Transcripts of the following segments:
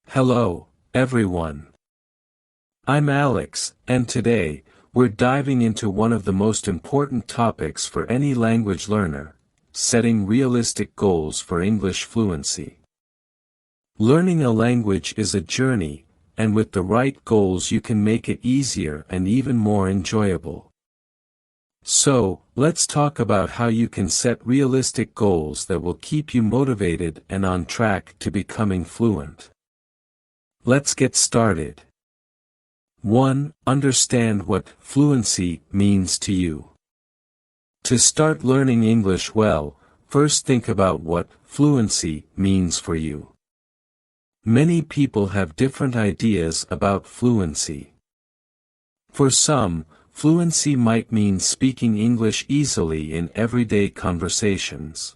Hello, everyone. I'm Alex, and today, we're diving into one of the most important topics for any language learner: setting realistic goals for English fluency. Learning a language is a journey, and with the right goals you can make it easier and even more enjoyable. So, let's talk about how you can set realistic goals that will keep you motivated and on track to becoming fluent. Let's get started. 1. Understand what fluency means to you. To start learning English well, first think about what fluency means for you. Many people have different ideas about fluency. For some, fluency might mean speaking English easily in everyday conversations.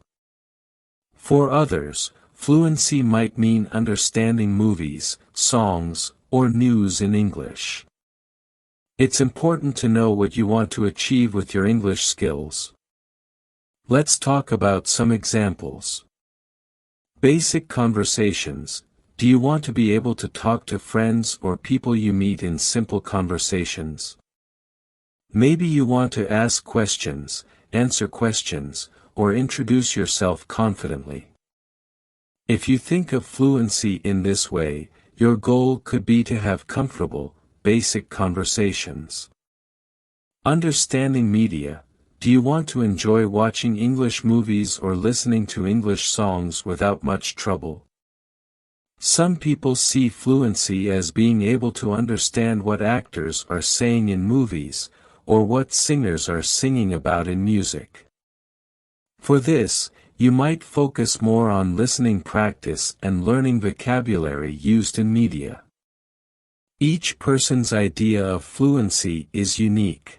For others, fluency might mean understanding movies, songs, or news in English. It's important to know what you want to achieve with your English skills. Let's talk about some examples. Basic conversations. Do you want to be able to talk to friends or people you meet in simple conversations? Maybe you want to ask questions, answer questions, or introduce yourself confidently. If you think of fluency in this way, your goal could be to have comfortable, basic conversations. Understanding media. Do you want to enjoy watching English movies or listening to English songs without much trouble? Some people see fluency as being able to understand what actors are saying in movies, or what singers are singing about in music. For this, you might focus more on listening practice and learning vocabulary used in media. Each person's idea of fluency is unique.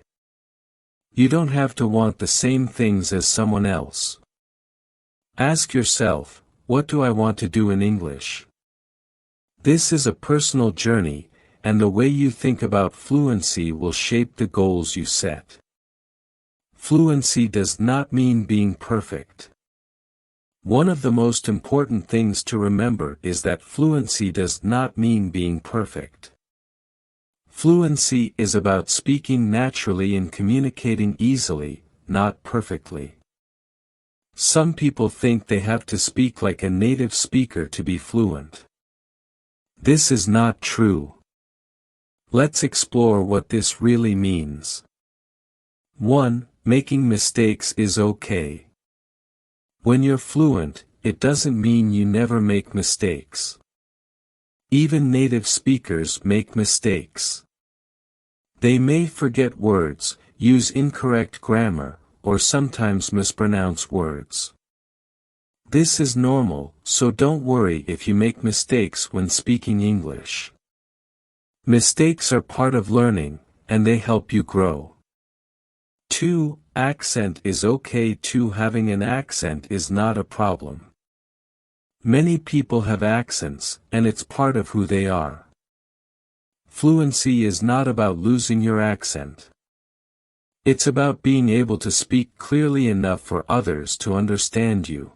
You don't have to want the same things as someone else. Ask yourself, what do I want to do in English? This is a personal journey, and the way you think about fluency will shape the goals you set. Fluency does not mean being perfect. One of the most important things to remember is that fluency does not mean being perfect. Fluency is about speaking naturally and communicating easily, not perfectly. Some people think they have to speak like a native speaker to be fluent. This is not true. Let's explore what this really means. 1. Making mistakes is okay. When you're fluent, it doesn't mean you never make mistakes. Even native speakers make mistakes. They may forget words, use incorrect grammar, or sometimes mispronounce words. This is normal, so don't worry if you make mistakes when speaking English. Mistakes are part of learning, and they help you grow. 2. Accent is okay too. Having an accent is not a problem. Many people have accents, and it's part of who they are. Fluency is not about losing your accent. It's about being able to speak clearly enough for others to understand you.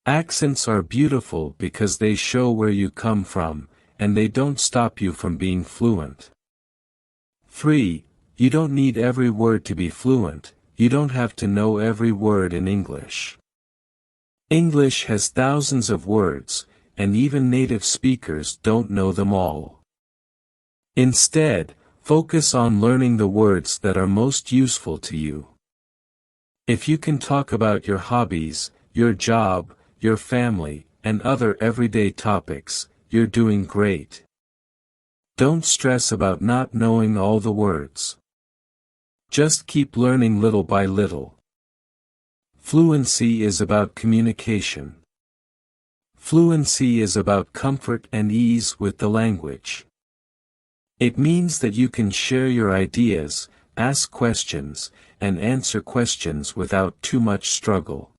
Accents are beautiful because they show where you come from, and they don't stop you from being fluent. 3. You don't need every word to be fluent. You don't have to know every word in English. English has thousands of words, and even native speakers don't know them all. Instead, focus on learning the words that are most useful to you. If you can talk about your hobbies, your job, your family, and other everyday topics, you're doing great. Don't stress about not knowing all the words. Just keep learning little by little. Fluency is about communication. Fluency is about comfort and ease with the language. It means that you can share your ideas, ask questions, and answer questions without too much struggle.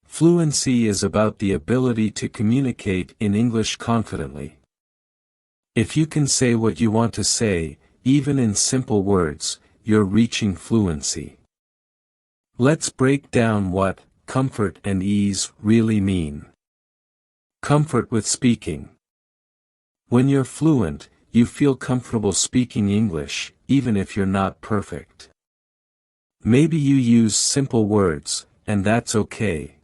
Fluency is about the ability to communicate in English confidently. If you can say what you want to say, even in simple words, you're reaching fluency. Let's break down what comfort and ease really mean. Comfort with speaking. When you're fluent, you feel comfortable speaking English, even if you're not perfect. Maybe you use simple words, and that's okay.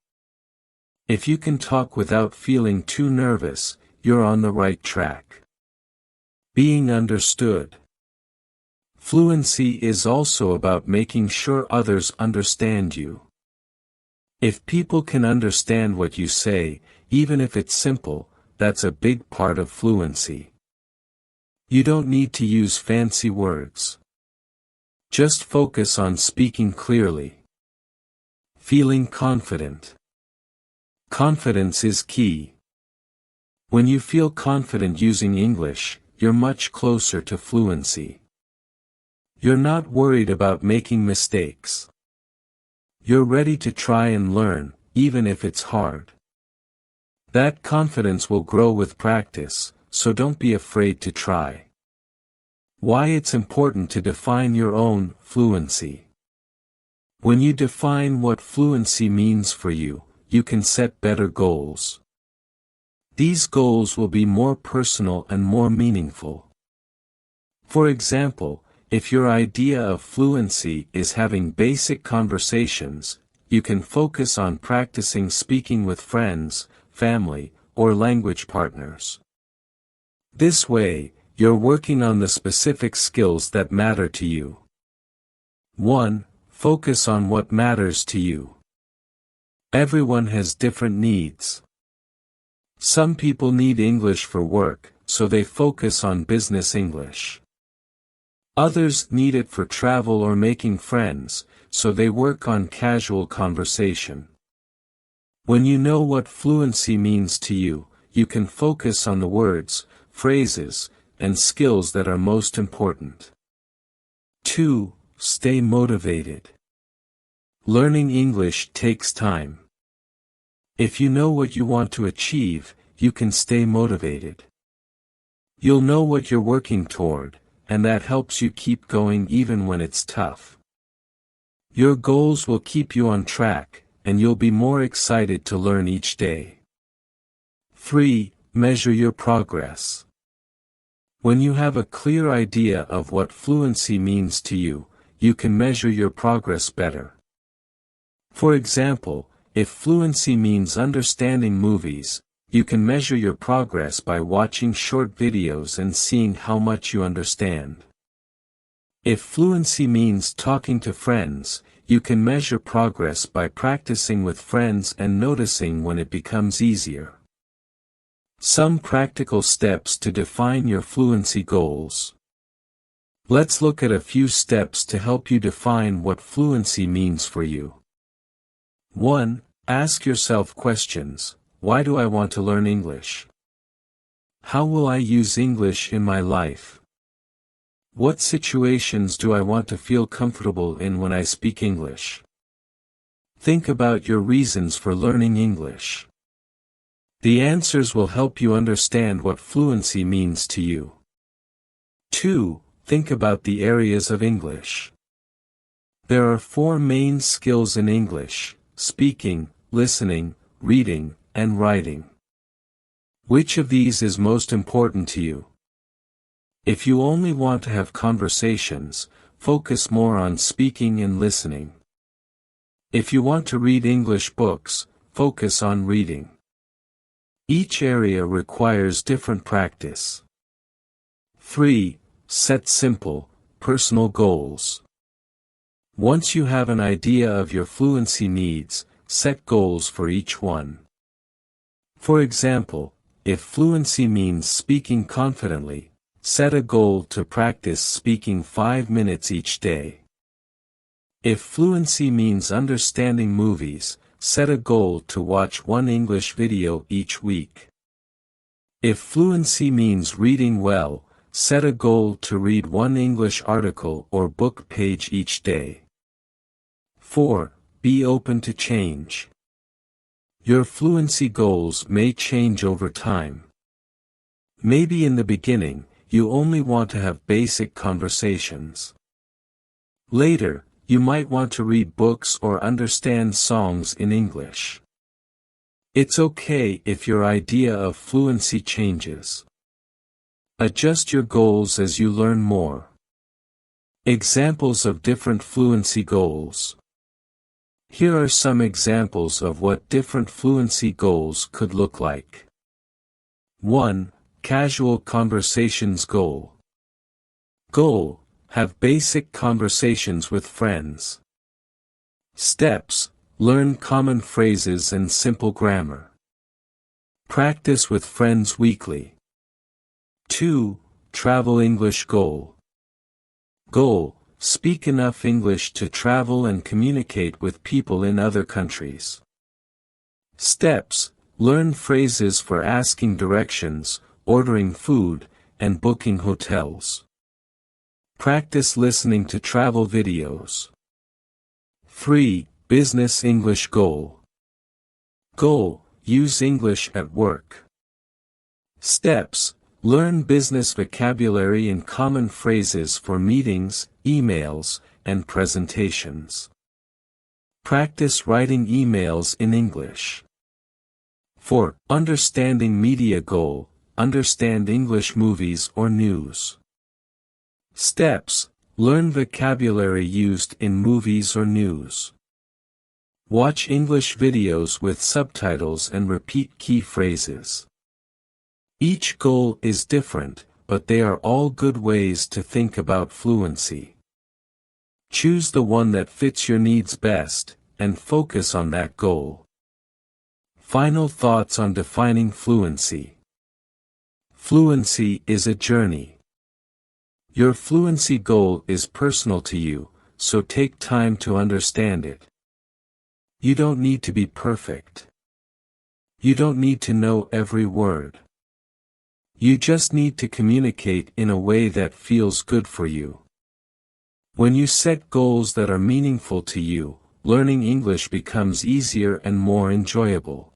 If you can talk without feeling too nervous, you're on the right track. Being understood. Fluency is also about making sure others understand you. If people can understand what you say, even if it's simple, that's a big part of fluency. You don't need to use fancy words. Just focus on speaking clearly. Feeling confident. Confidence is key. When you feel confident using English, you're much closer to fluency. You're not worried about making mistakes. You're ready to try and learn, even if it's hard. That confidence will grow with practice, so don't be afraid to try. Why it's important to define your own fluency. When you define what fluency means for you, you can set better goals. These goals will be more personal and more meaningful. For example, if your idea of fluency is having basic conversations, you can focus on practicing speaking with friends, family, or language partners. This way, you're working on the specific skills that matter to you. 1. Focus on what matters to you. Everyone has different needs. Some people need English for work, so they focus on business English. Others need it for travel or making friends, so they work on casual conversation. When you know what fluency means to you, you can focus on the words, phrases, and skills that are most important. 2. Stay motivated. Learning English takes time. If you know what you want to achieve, you can stay motivated. You'll know what you're working toward, and that helps you keep going even when it's tough. Your goals will keep you on track, and you'll be more excited to learn each day. 3. Measure your progress. When you have a clear idea of what fluency means to you, you can measure your progress better. For example, if fluency means understanding movies, you can measure your progress by watching short videos and seeing how much you understand. If fluency means talking to friends, you can measure progress by practicing with friends and noticing when it becomes easier. Some practical steps to define your fluency goals. Let's look at a few steps to help you define what fluency means for you. 1. Ask yourself questions. Why do I want to learn English? How will I use English in my life? What situations do I want to feel comfortable in when I speak English? Think about your reasons for learning English. The answers will help you understand what fluency means to you. 2. Think about the areas of English. There are 4 main skills in English: speaking, listening, reading, and writing. Which of these is most important to you? If you only want to have conversations, focus more on speaking and listening. If you want to read English books, focus on reading. Each area requires different practice. 3. Set simple, personal goals. Once you have an idea of your fluency needs, set goals for each one. For example, if fluency means speaking confidently, set a goal to practice speaking 5 minutes each day. If fluency means understanding movies, set a goal to watch 1 English video each week. If fluency means reading well, set a goal to read 1 English article or book page each day. 4. Be open to change. Your fluency goals may change over time. Maybe in the beginning, you only want to have basic conversations. Later, you might want to read books or understand songs in English. It's okay if your idea of fluency changes. Adjust your goals as you learn more. Examples of different fluency goals. Here are some examples of what different fluency goals could look like. 1. Casual conversations goal. Goal: have basic conversations with friends. Steps: learn common phrases and simple grammar. Practice with friends weekly. 2. Travel English goal. Goal: speak enough English to travel and communicate with people in other countries. Steps: learn phrases for asking directions, ordering food, and booking hotels. Practice listening to travel videos. 3. Business English goal. Goal: use English at work. Steps: learn business vocabulary and common phrases for meetings, emails, and presentations. Practice writing emails in English. 4. Understanding media goal: understand English movies or news. Steps: learn vocabulary used in movies or news. Watch English videos with subtitles and repeat key phrases. Each goal is different, but they are all good ways to think about fluency. Choose the one that fits your needs best, and focus on that goal. Final thoughts on defining fluency. Fluency is a journey. Your fluency goal is personal to you, so take time to understand it. You don't need to be perfect. You don't need to know every word. You just need to communicate in a way that feels good for you. When you set goals that are meaningful to you, learning English becomes easier and more enjoyable.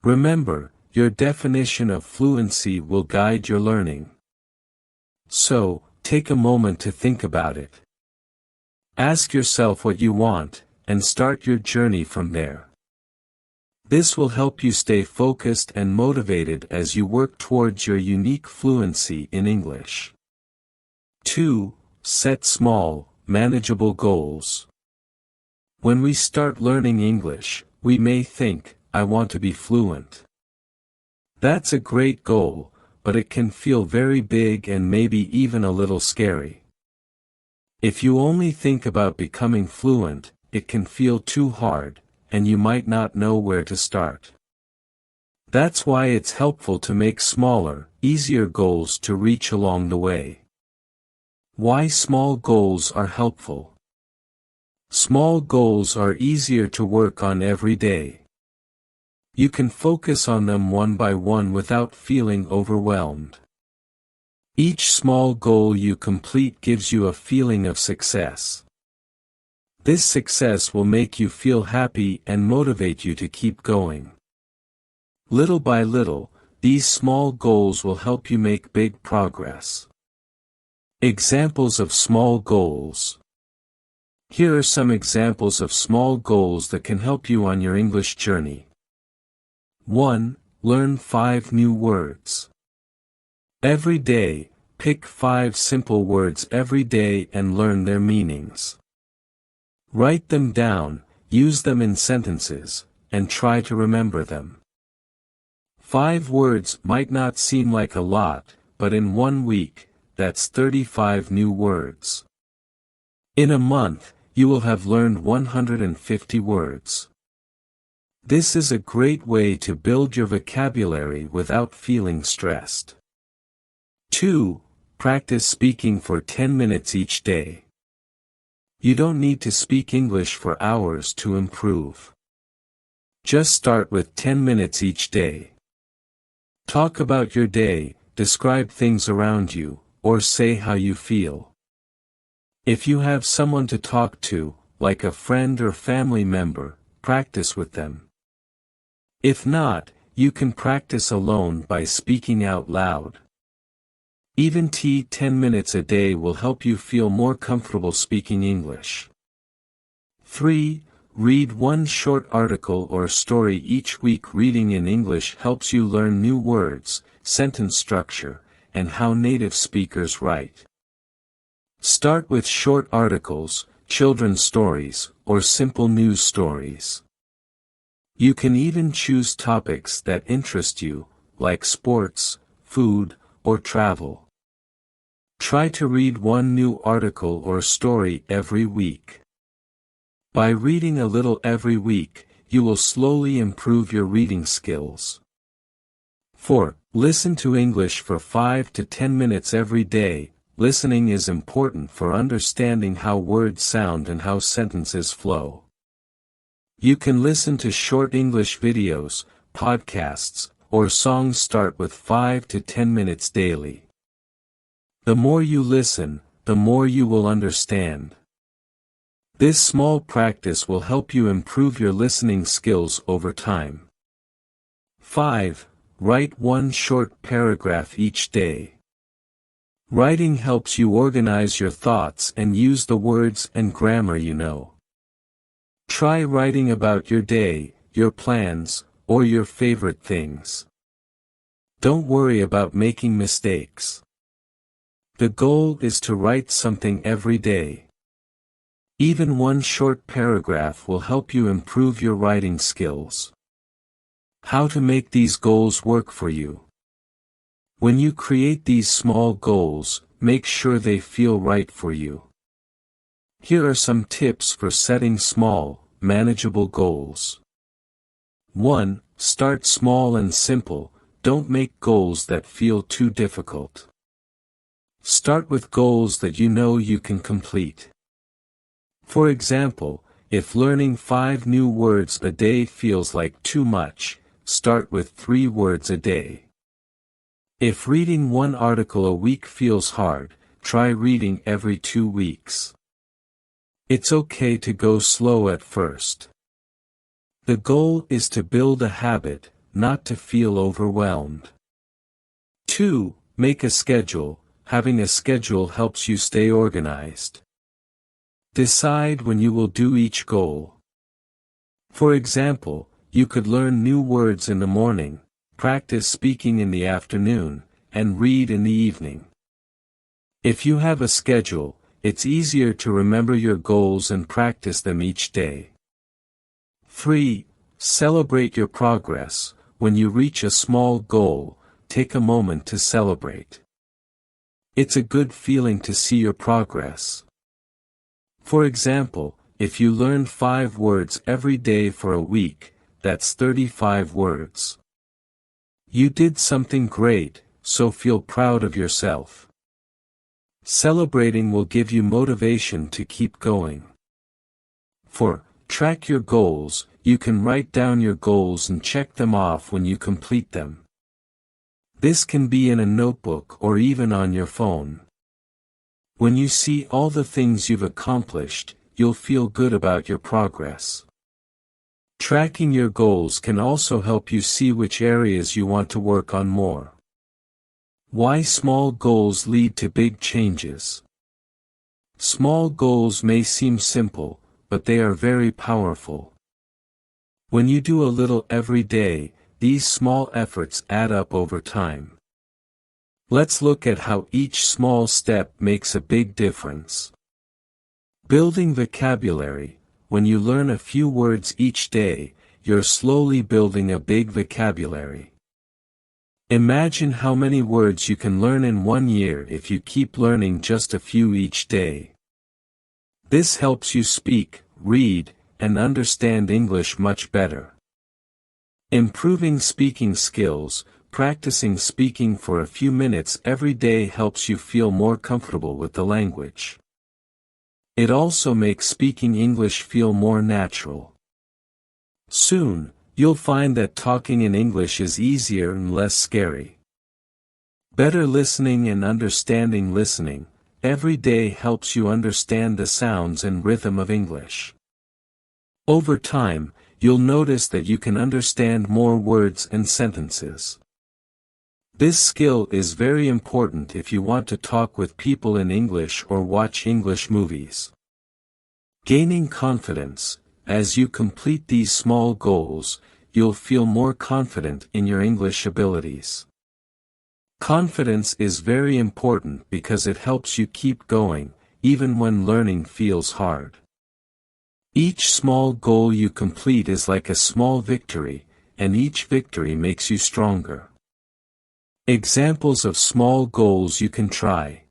Remember, your definition of fluency will guide your learning. So, take a moment to think about it. Ask yourself what you want, and start your journey from there. This will help you stay focused and motivated as you work towards your unique fluency in English. 2. Set small, manageable goals. When we start learning English, we may think, I want to be fluent. That's a great goal, but it can feel very big and maybe even a little scary. If you only think about becoming fluent, it can feel too hard, and you might not know where to start. That's why it's helpful to make smaller, easier goals to reach along the way. Why small goals are helpful. Small goals are easier to work on every day. You can focus on them one by one without feeling overwhelmed. Each small goal you complete gives you a feeling of success. This success will make you feel happy and motivate you to keep going. Little by little, these small goals will help you make big progress. Examples of small goals. Here are some examples of small goals that can help you on your English journey. 1. Learn 5 new words. Every day, pick 5 simple words every day and learn their meanings. Write them down, use them in sentences, and try to remember them. 5 words might not seem like a lot, but in 1 week, that's 35 new words. In a month, you will have learned 150 words. This is a great way to build your vocabulary without feeling stressed. 2. Practice speaking for 10 minutes each day. You don't need to speak English for hours to improve. Just start with 10 minutes each day. Talk about your day, describe things around you, or say how you feel. If you have someone to talk to, like a friend or family member, practice with them. If not, you can practice alone by speaking out loud. Even 10 minutes a day will help you feel more comfortable speaking English. 3. Read 1 short article or story each week. Reading in English helps you learn new words, sentence structure, and how native speakers write. Start with short articles, children's stories, or simple news stories. You can even choose topics that interest you, like sports, food, or travel. Try to read one new article or story every week. By reading a little every week, you will slowly improve your reading skills. 4. Listen to English for 5 to 10 minutes every day. Listening is important for understanding how words sound and how sentences flow. You can listen to short English videos, podcasts, or songs. Start with 5 to 10 minutes daily. The more you listen, the more you will understand. This small practice will help you improve your listening skills over time. 5. Write one short paragraph each day. Writing helps you organize your thoughts and use the words and grammar you know. Try writing about your day, your plans, or your favorite things. Don't worry about making mistakes. The goal is to write something every day. Even one short paragraph will help you improve your writing skills. How to make these goals work for you. When you create these small goals, make sure they feel right for you. Here are some tips for setting small, manageable goals. 1. Start small and simple. Don't make goals that feel too difficult. Start with goals that you know you can complete. For example, if learning 5 new words a day feels like too much, start with 3 words a day. If reading 1 article a week feels hard, try reading every 2 weeks. It's okay to go slow at first. The goal is to build a habit, not to feel overwhelmed. 2. Make a schedule. Having a schedule helps you stay organized. Decide when you will do each goal. For example, you could learn new words in the morning, practice speaking in the afternoon, and read in the evening. If you have a schedule, it's easier to remember your goals and practice them each day. 3. Celebrate your progress. When you reach a small goal, take a moment to celebrate. It's a good feeling to see your progress. For example, if you learn 5 words every day for a week, that's 35 words. You did something great, so feel proud of yourself. Celebrating will give you motivation to keep going. 4. Track your goals. You can write down your goals and check them off when you complete them. This can be in a notebook or even on your phone. When you see all the things you've accomplished, you'll feel good about your progress. Tracking your goals can also help you see which areas you want to work on more. Why small goals lead to big changes. Small goals may seem simple, but they are very powerful. When you do a little every day, these small efforts add up over time. Let's look at how each small step makes a big difference. Building vocabulary. When you learn a few words each day, you're slowly building a big vocabulary. Imagine how many words you can learn in 1 year if you keep learning just a few each day. This helps you speak, read, and understand English much better. Improving speaking skills. Practicing speaking for a few minutes every day helps you feel more comfortable with the language. It also makes speaking English feel more natural. Soon, you'll find that talking in English is easier and less scary. Better listening and understanding. Listening every day helps you understand the sounds and rhythm of English. Over time, you'll notice that you can understand more words and sentences. This skill is very important if you want to talk with people in English or watch English movies. Gaining confidence. As you complete these small goals, you'll feel more confident in your English abilities. Confidence is very important because it helps you keep going, even when learning feels hard. Each small goal you complete is like a small victory, and each victory makes you stronger. Examples of small goals you can try.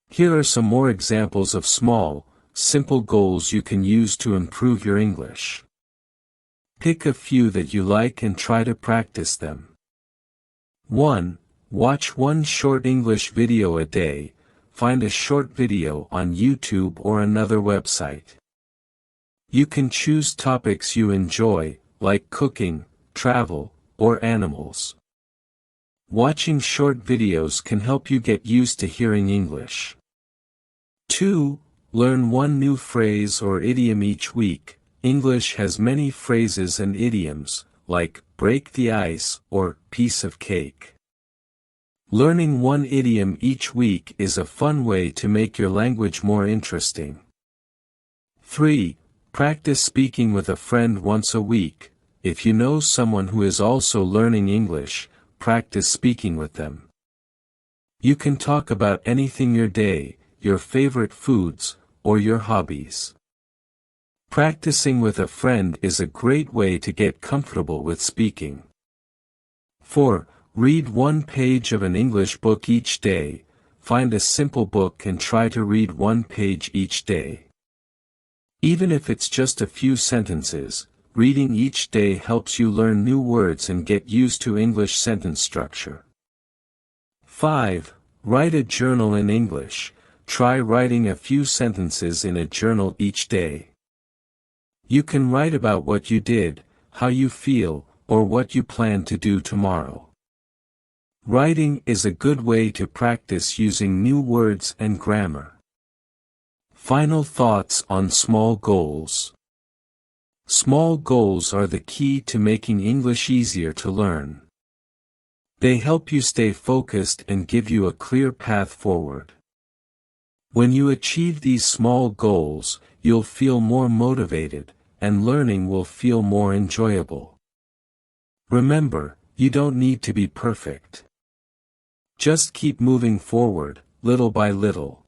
Here are some more examples of small, simple goals you can use to improve your English. Pick a few that you like and try to practice them. 1. Watch one short English video a day. Find a short video on YouTube or another website. You can choose topics you enjoy, like cooking, travel, or animals. Watching short videos can help you get used to hearing English. 2. Learn one new phrase or idiom each week. English has many phrases and idioms, like break the ice or piece of cake. Learning one idiom each week is a fun way to make your language more interesting. 3. Practice speaking with a friend once a week. If you know someone who is also learning English, practice speaking with them. You can talk about anything your day, your favorite foods, or your hobbies. Practicing with a friend is a great way to get comfortable with speaking. 4. Read one page of an English book each day. Find a simple book and try to read one page each day. Even if it's just a few sentences, reading each day helps you learn new words and get used to English sentence structure. 5. Write a journal in English. Try writing a few sentences in a journal each day. You can write about what you did, how you feel, or what you plan to do tomorrow. Writing is a good way to practice using new words and grammar. Final thoughts on small goals. Small goals are the key to making English easier to learn. They help you stay focused and give you a clear path forward. When you achieve these small goals, you'll feel more motivated, and learning will feel more enjoyable. Remember, you don't need to be perfect. Just keep moving forward, little by little.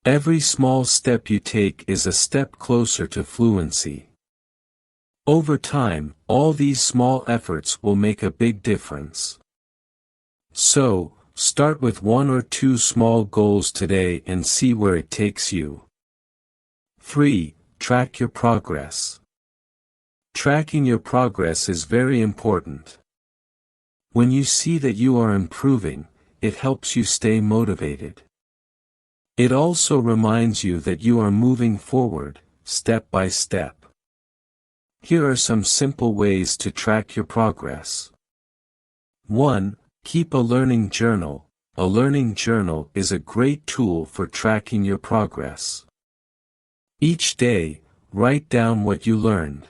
Every small step you take is a step closer to fluency. Over time, all these small efforts will make a big difference. So, start with 1 or 2 small goals today and see where it takes you. 3. Track your progress. Tracking your progress is very important. When you see that you are improving, it helps you stay motivated. It also reminds you that you are moving forward, step by step. Here are some simple ways to track your progress. 1. Keep a learning journal. A learning journal is a great tool for tracking your progress. Each day, write down what you learned.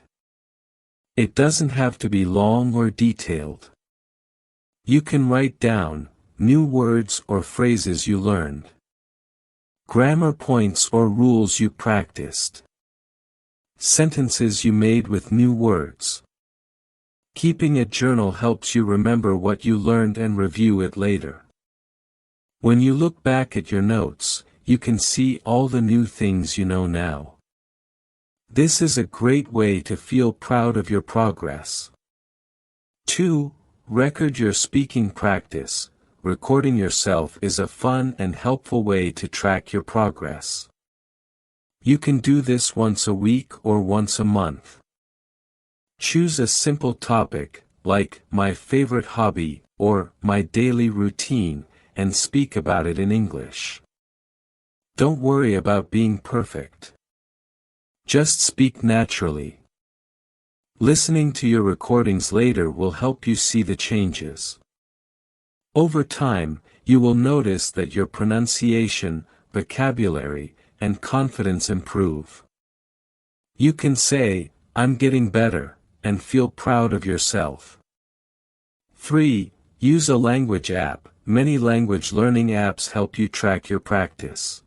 It doesn't have to be long or detailed. You can write down new words or phrases you learned, grammar points or rules you practiced, sentences you made with new words. Keeping a journal helps you remember what you learned and review it later. When you look back at your notes, you can see all the new things you know now. This is a great way to feel proud of your progress. 2. Record your speaking practice. Recording yourself is a fun and helpful way to track your progress. You can do this once a week or once a month. Choose a simple topic, like my favorite hobby, or my daily routine, and speak about it in English. Don't worry about being perfect. Just speak naturally. Listening to your recordings later will help you see the changes. Over time, you will notice that your pronunciation, vocabulary, and confidence improve. You can say, "I'm getting better," and feel proud of yourself. 3. Use a language app. Many language learning apps help you track your practice.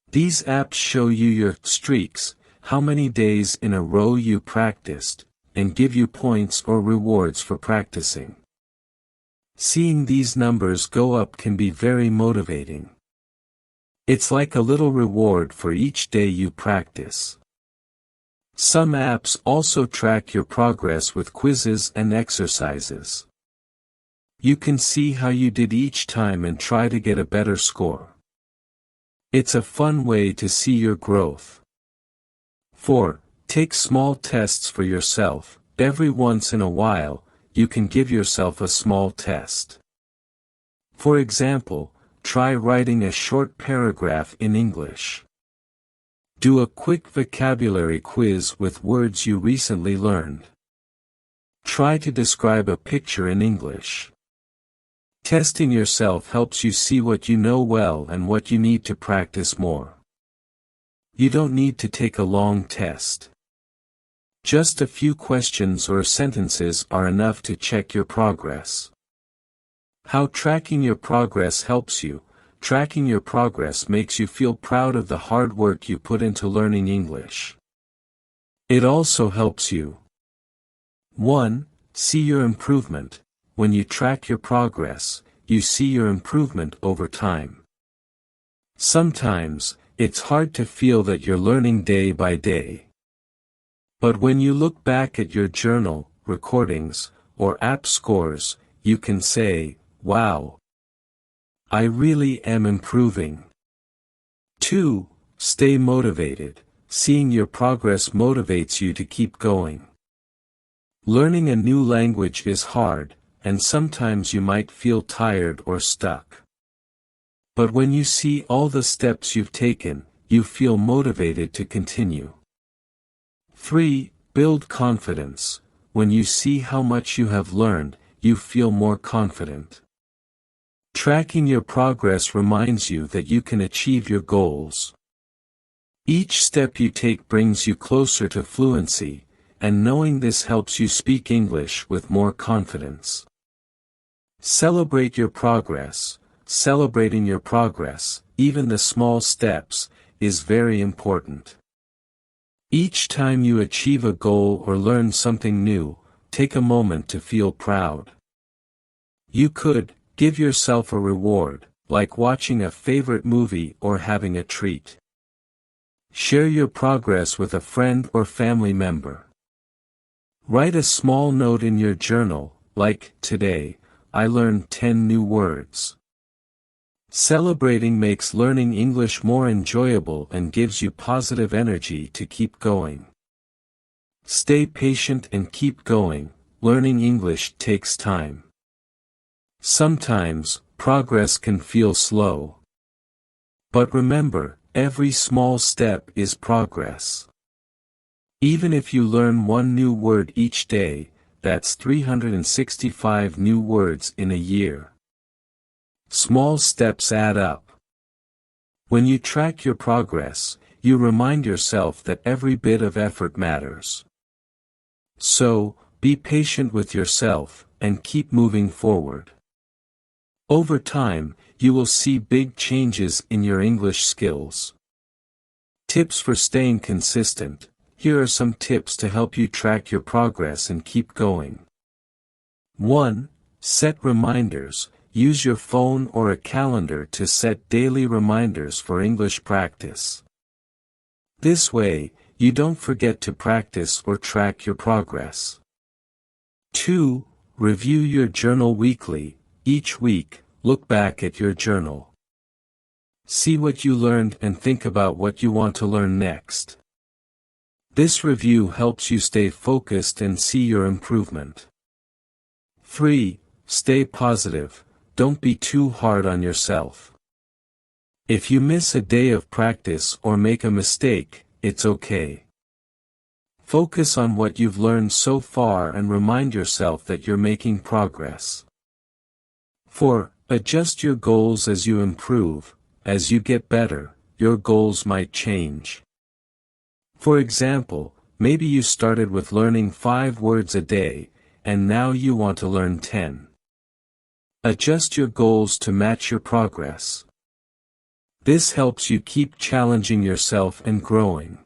These apps show you your streaks, how many days in a row you practiced, and give you points or rewards for practicing. Seeing these numbers go up can be very motivating. It's like a little reward for each day you practice. Some apps also track your progress with quizzes and exercises. You can see how you did each time and try to get a better score. It's a fun way to see your growth. 4. Take small tests for yourself. Every once in a while, you can give yourself a small test. For example, try writing a short paragraph in English. Do a quick vocabulary quiz with words you recently learned. Try to describe a picture in English. Testing yourself helps you see what you know well and what you need to practice more. You don't need to take a long test. Just a few questions or sentences are enough to check your progress. How tracking your progress helps you. Tracking your progress makes you feel proud of the hard work you put into learning English. It also helps you 1. See your improvement. When you track your progress, you see your improvement over time. Sometimes, it's hard to feel that you're learning day by day. But when you look back at your journal, recordings, or app scores, you can say, "Wow! I really am improving." 2. Stay motivated. Seeing your progress motivates you to keep going. Learning a new language is hard, and sometimes you might feel tired or stuck. But when you see all the steps you've taken, you feel motivated to continue. 3. Build confidence. When you see how much you have learned, you feel more confident. Tracking your progress reminds you that you can achieve your goals. Each step you take brings you closer to fluency, and knowing this helps you speak English with more confidence. Celebrate your progress. Celebrating your progress, even the small steps, is very important. Each time you achieve a goal or learn something new, take a moment to feel proud. You could give yourself a reward, like watching a favorite movie or having a treat. Share your progress with a friend or family member. Write a small note in your journal, like, "Today, I learned 10 new words." Celebrating makes learning English more enjoyable and gives you positive energy to keep going. Stay patient and keep going. Learning English takes time. Sometimes, progress can feel slow. But remember, every small step is progress. Even if you learn one new word each day, that's 365 new words in a year. Small steps add up. When you track your progress, you remind yourself that every bit of effort matters. So, be patient with yourself, and keep moving forward. Over time, you will see big changes in your English skills. Tips for staying consistent. Here are some tips to help you track your progress and keep going. 1. Set reminders. Use your phone or a calendar to set daily reminders for English practice. This way, you don't forget to practice or track your progress. 2. Review your journal weekly. Each week, look back at your journal. See what you learned and think about what you want to learn next. This review helps you stay focused and see your improvement. 3. Stay positive. Don't be too hard on yourself. If you miss a day of practice or make a mistake, it's okay. Focus on what you've learned so far and remind yourself that you're making progress. 4. Adjust your goals as you improve. As you get better, your goals might change. For example, maybe you started with learning 5 words a day, and now you want to learn 10. Adjust your goals to match your progress. This helps you keep challenging yourself and growing.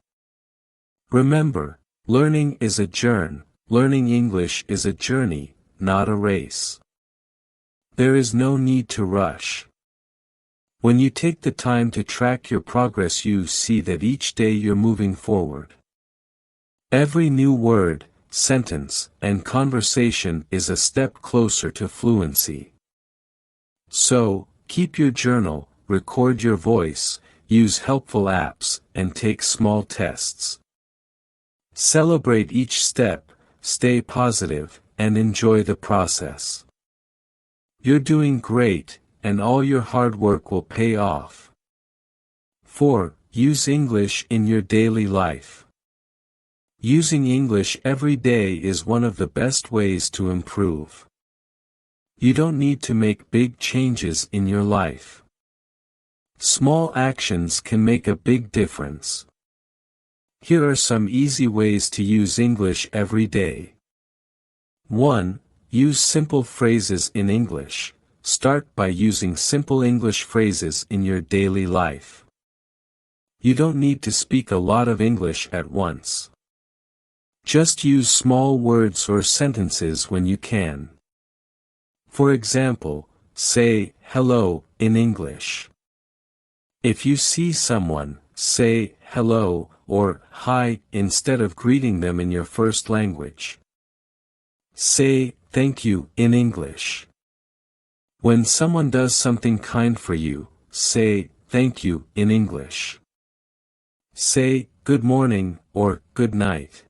Remember, learning is a journey. Learning English is a journey, not a race. There is no need to rush. When you take the time to track your progress, you see that each day you're moving forward. Every new word, sentence, and conversation is a step closer to fluency. So, keep your journal, record your voice, use helpful apps, and take small tests. Celebrate each step, stay positive, and enjoy the process. You're doing great, and all your hard work will pay off. 4. Use English in your daily life. Using English every day is one of the best ways to improve. You don't need to make big changes in your life. Small actions can make a big difference. Here are some easy ways to use English every day. 1. Use simple phrases in English. Start by using simple English phrases in your daily life. You don't need to speak a lot of English at once. Just use small words or sentences when you can. For example, say, hello, in English. If you see someone, say, hello, or hi, instead of greeting them in your first language. Say, thank you, in English. When someone does something kind for you, say, thank you, in English. Say, good morning, or good night.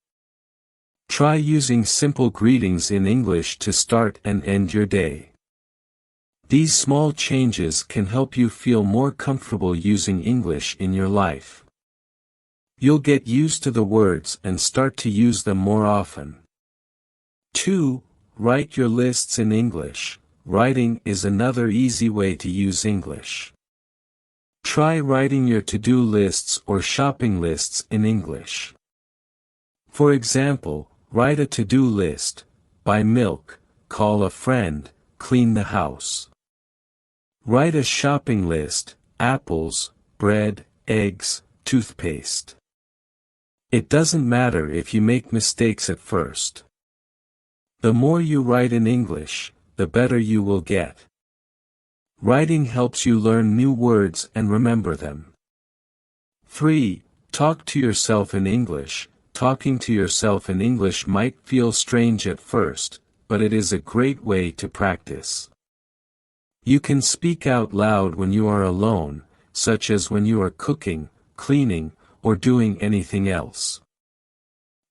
Try using simple greetings in English to start and end your day. These small changes can help you feel more comfortable using English in your life. You'll get used to the words and start to use them more often. 2. Write your lists in English. Writing is another easy way to use English. Try writing your to-do lists or shopping lists in English. For example, write a to-do list: buy milk, call a friend, clean the house. Write a shopping list: apples, bread, eggs, toothpaste. It doesn't matter if you make mistakes at first. The more you write in English, the better you will get. Writing helps you learn new words and remember them. 3. Talk to yourself in English. Talking to yourself in English might feel strange at first, but it is a great way to practice. You can speak out loud when you are alone, such as when you are cooking, cleaning, or doing anything else.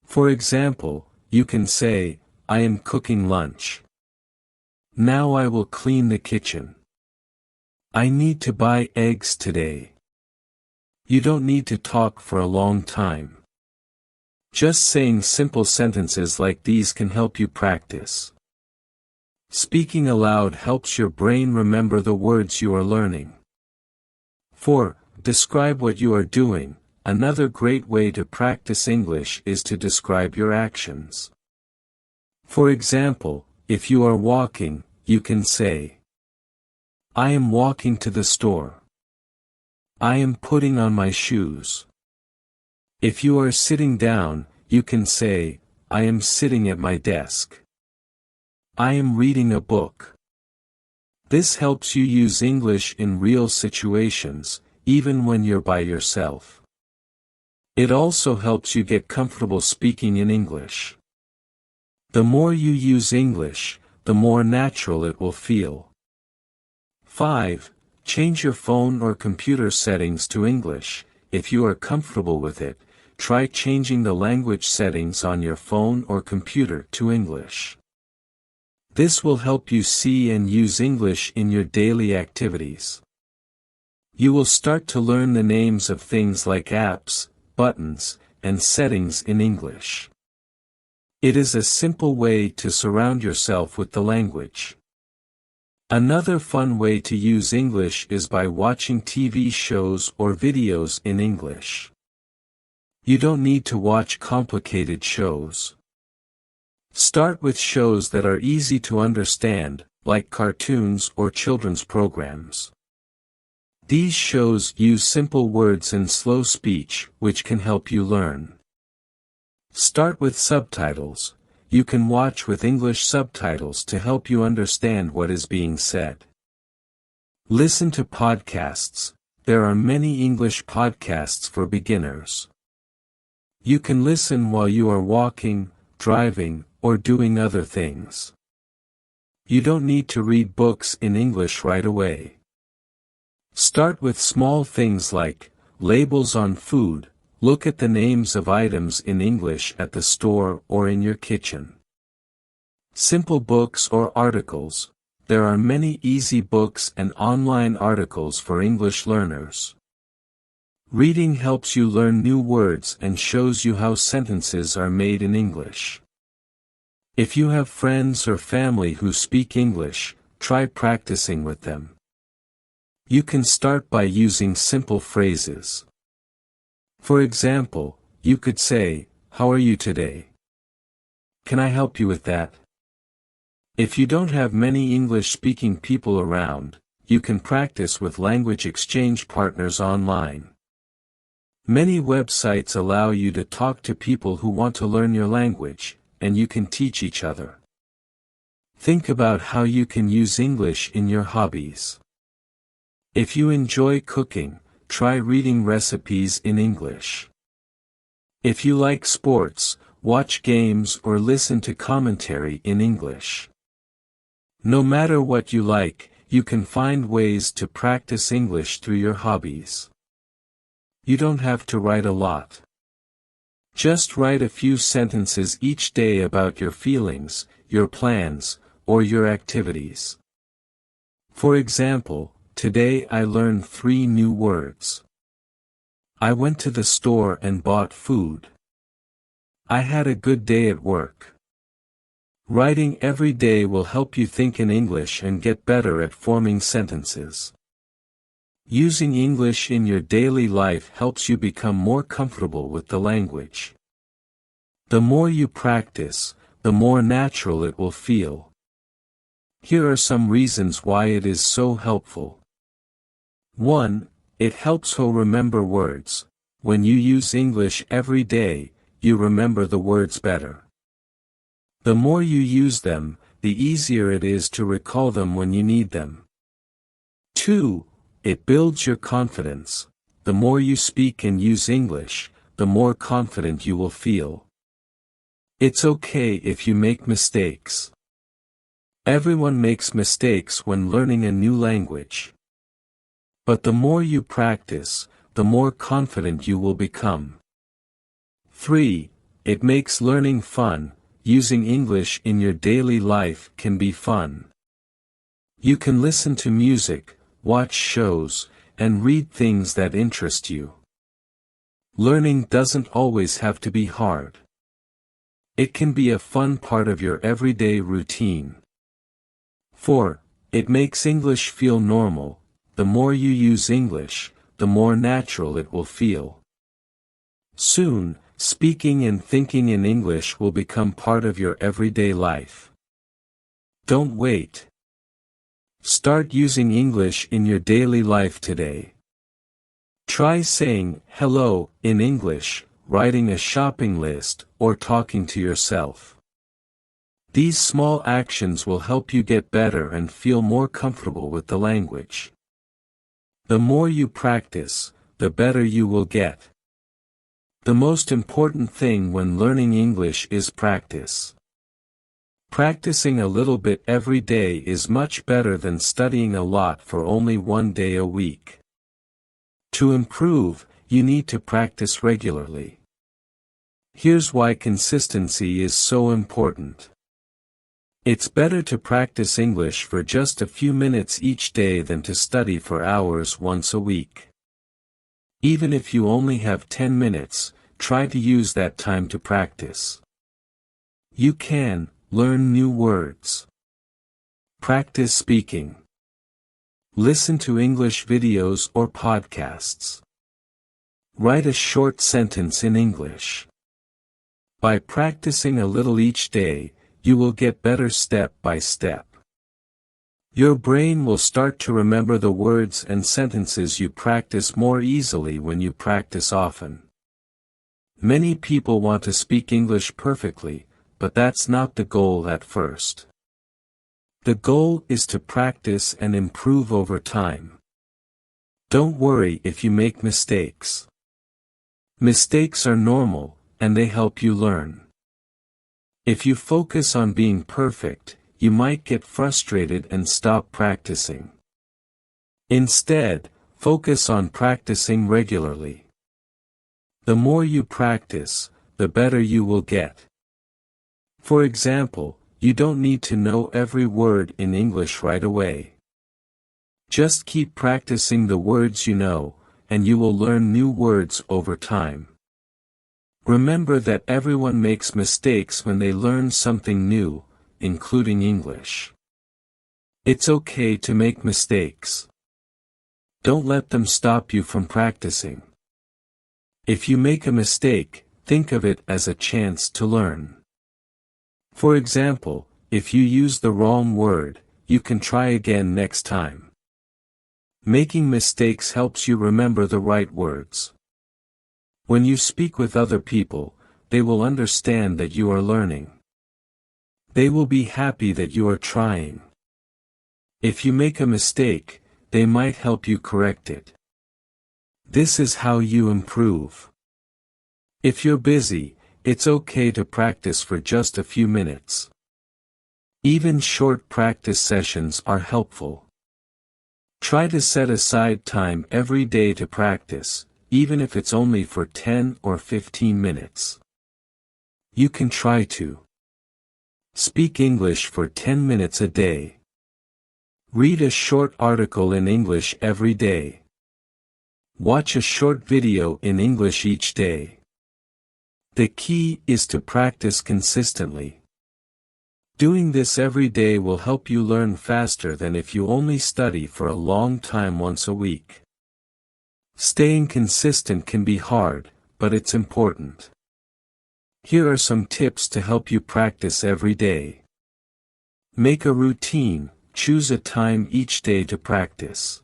For example, you can say, I am cooking lunch. Now I will clean the kitchen. I need to buy eggs today. You don't need to talk for a long time. Just saying simple sentences like these can help you practice. Speaking aloud helps your brain remember the words you are learning. 4. Describe what you are doing. Another great way to practice English is to describe your actions. For example, if you are walking, you can say, I am walking to the store. I am putting on my shoes. If you are sitting down, you can say, I am sitting at my desk. I am reading a book. This helps you use English in real situations, even when you're by yourself. It also helps you get comfortable speaking in English. The more you use English, the more natural it will feel. 5. Change your phone or computer settings to English. If you are comfortable with it, try changing the language settings on your phone or computer to English. This will help you see and use English in your daily activities. You will start to learn the names of things like apps, buttons, and settings in English. It is a simple way to surround yourself with the language. Another fun way to use English is by watching TV shows or videos in English. You don't need to watch complicated shows. Start with shows that are easy to understand, like cartoons or children's programs. These shows use simple words and slow speech, which can help you learn. Start with subtitles. you can watch with English subtitles to help you understand what is being said. Listen to podcasts. There are many English podcasts for beginners. You can listen while you are walking, driving, or doing other things. You don't need to read books in English right away. Start with small things like labels on food. Look at the names of items in English at the store or in your kitchen. Simple books or articles. There are many easy books and online articles for English learners. Reading helps you learn new words and shows you how sentences are made in English. If you have friends or family who speak English, try practicing with them. You can start by using simple phrases. For example, you could say, "How are you today? Can I help you with that?" If you don't have many English-speaking people around, you can practice with language exchange partners online. Many websites allow you to talk to people who want to learn your language, and you can teach each other. Think about how you can use English in your hobbies. If you enjoy cooking, try reading recipes in English. If you like sports, watch games or listen to commentary in English. No matter what you like, you can find ways to practice English through your hobbies. You don't have to write a lot. Just write a few sentences each day about your feelings, your plans, or your activities. For example, today I learned 3 new words. I went to the store and bought food. I had a good day at work. Writing every day will help you think in English and get better at forming sentences. Using English in your daily life helps you become more comfortable with the language. The more you practice, the more natural it will feel. Here are some reasons why it is so helpful. 1. It helps you remember words. When you use English every day, you remember the words better. The more you use them, the easier it is to recall them when you need them. 2. It builds your confidence. The more you speak and use English, the more confident you will feel. It's okay if you make mistakes. Everyone makes mistakes when learning a new language. But the more you practice, the more confident you will become. 3. It makes learning fun. Using English in your daily life can be fun. You can listen to music, watch shows, and read things that interest you. Learning doesn't always have to be hard. It can be a fun part of your everyday routine. 4. It makes English feel normal. The more you use English, the more natural it will feel. Soon, speaking and thinking in English will become part of your everyday life. Don't wait. Start using English in your daily life today. Try saying hello in English, writing a shopping list, or talking to yourself. These small actions will help you get better and feel more comfortable with the language. The more you practice, the better you will get. The most important thing when learning English is practice. Practicing a little bit every day is much better than studying a lot for only 1 day a week. To improve, you need to practice regularly. Here's why consistency is so important. It's better to practice English for just a few minutes each day than to study for hours once a week. Even if you only have 10 minutes, try to use that time to practice. You can learn new words. Practice speaking. Listen to English videos or podcasts. Write a short sentence in English. By practicing a little each day, you will get better step by step. Your brain will start to remember the words and sentences you practice more easily when you practice often. Many people want to speak English perfectly, but that's not the goal at first. The goal is to practice and improve over time. Don't worry if you make mistakes. Mistakes are normal, and they help you learn. If you focus on being perfect, you might get frustrated and stop practicing. Instead, focus on practicing regularly. The more you practice, the better you will get. For example, you don't need to know every word in English right away. Just keep practicing the words you know, and you will learn new words over time. Remember that everyone makes mistakes when they learn something new, including English. It's okay to make mistakes. Don't let them stop you from practicing. If you make a mistake, think of it as a chance to learn. For example, if you use the wrong word, you can try again next time. Making mistakes helps you remember the right words. When you speak with other people, they will understand that you are learning. They will be happy that you are trying. If you make a mistake, they might help you correct it. This is how you improve. If you're busy, it's okay to practice for just a few minutes. Even short practice sessions are helpful. Try to set aside time every day to practice, even if it's only for 10 or 15 minutes. You can try to speak English for 10 minutes a day. Read a short article in English every day. Watch a short video in English each day. The key is to practice consistently. Doing this every day will help you learn faster than if you only study for a long time once a week. Staying consistent can be hard, but it's important. Here are some tips to help you practice every day. Make a routine, choose a time each day to practice.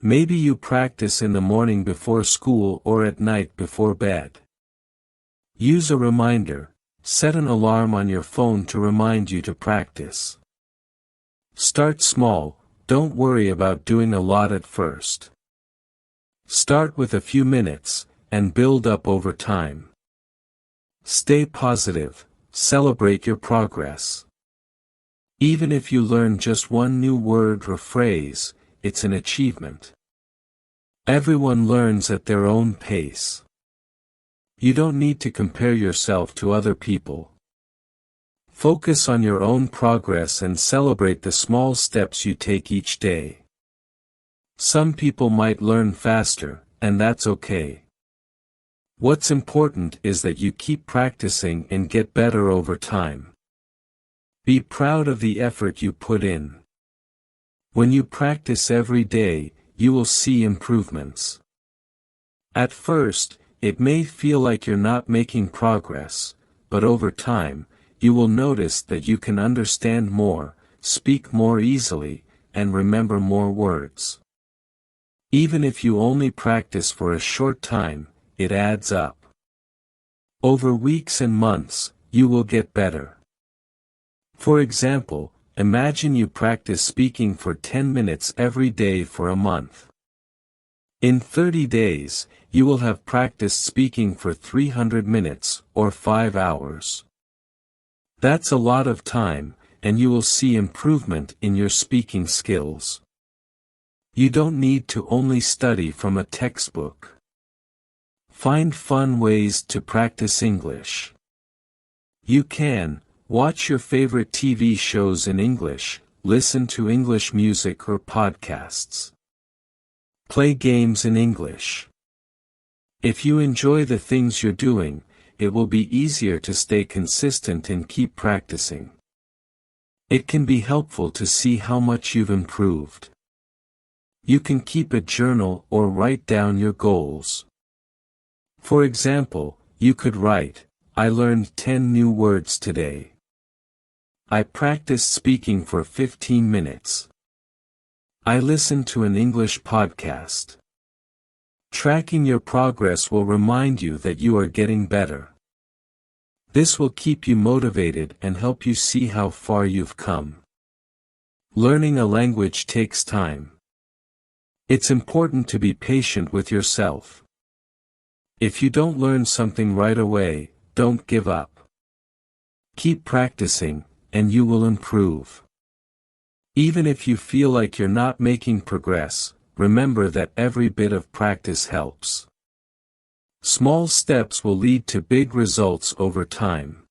Maybe you practice in the morning before school or at night before bed. Use a reminder, set an alarm on your phone to remind you to practice. Start small, don't worry about doing a lot at first. Start with a few minutes, and build up over time. Stay positive, celebrate your progress. Even if you learn just one new word or phrase, it's an achievement. Everyone learns at their own pace. You don't need to compare yourself to other people. Focus on your own progress and celebrate the small steps you take each day. Some people might learn faster, and that's okay. What's important is that you keep practicing and get better over time. Be proud of the effort you put in. When you practice every day, you will see improvements. At first, it may feel like you're not making progress, but over time, you will notice that you can understand more, speak more easily, and remember more words. Even if you only practice for a short time, it adds up. Over weeks and months, you will get better. For example, imagine you practice speaking for 10 minutes every day for a month. In 30 days, you will have practiced speaking for 300 minutes, or 5 hours. That's a lot of time, and you will see improvement in your speaking skills. You don't need to only study from a textbook. Find fun ways to practice English. You can watch your favorite TV shows in English, listen to English music or podcasts. Play games in English. If you enjoy the things you're doing, it will be easier to stay consistent and keep practicing. It can be helpful to see how much you've improved. You can keep a journal or write down your goals. For example, you could write, I learned 10 new words today. I practiced speaking for 15 minutes. I listened to an English podcast. Tracking your progress will remind you that you are getting better. This will keep you motivated and help you see how far you've come. Learning a language takes time. It's important to be patient with yourself. If you don't learn something right away, don't give up. Keep practicing, and you will improve. Even if you feel like you're not making progress, remember that every bit of practice helps. Small steps will lead to big results over time.